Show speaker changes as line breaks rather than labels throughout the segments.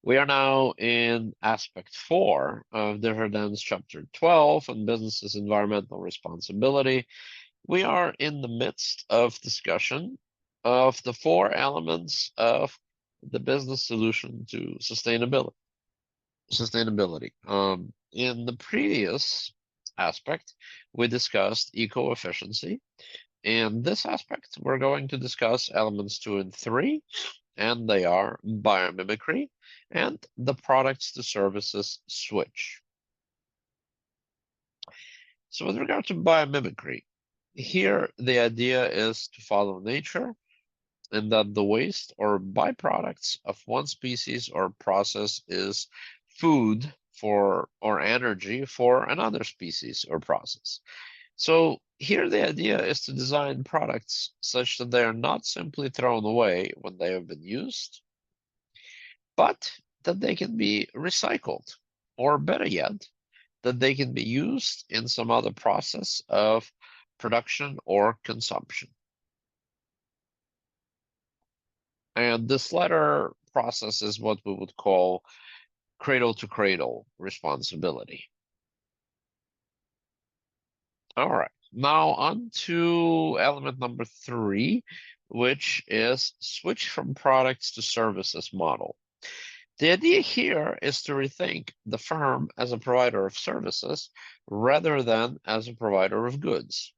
We are now in aspect 4 of Desjardins chapter 12 on businesses' environmental responsibility. We are in the midst of discussion of the 4 elements of the business solution to sustainability. In the previous aspect, we discussed eco-efficiency. In this aspect, we're going to discuss elements 2 and 3, and they are biomimicry and the products to services switch. So with regard to biomimicry, here the idea is to follow nature and that the waste or byproducts of one species or process is food for or energy for another species or process. So here the idea is to design products such that they are not simply thrown away when they have been used, but that they can be recycled, or better yet, that they can be used in some other process of production or consumption. And this latter process is what we would call cradle to cradle responsibility. All right, now on to element number 3, which is switch from products to services model. The idea here is to rethink the firm as a provider of services rather than as a provider of goods.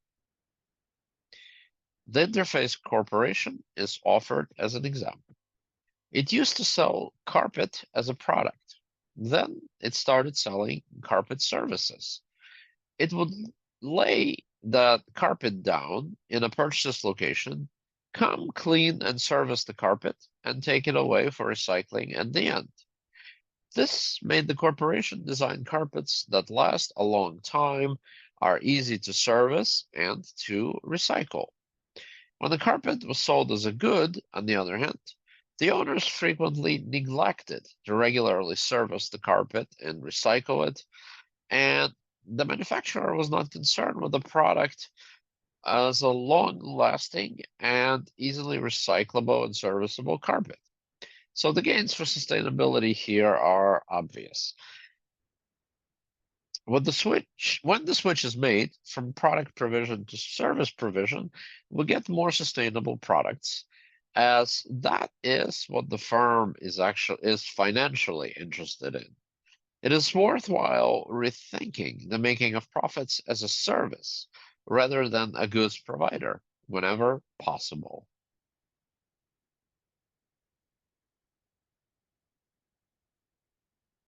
The Interface Corporation is offered as an example. It used to sell carpet as a product. Then it started selling carpet services. It would lay the carpet down in a purchase location, come clean and service the carpet, and take it away for recycling at the end. This made the corporation design carpets that last a long time, are easy to service and to recycle. When the carpet was sold as a good, on the other hand, the owners frequently neglected to regularly service the carpet and recycle it, and the manufacturer was not concerned with the product as a long-lasting and easily recyclable and serviceable carpet. So the gains for sustainability here are obvious. When the switch is made from product provision to service provision, we get more sustainable products, as that is what the firm is financially interested in. It is worthwhile rethinking the making of profits as a service rather than a goods provider whenever possible.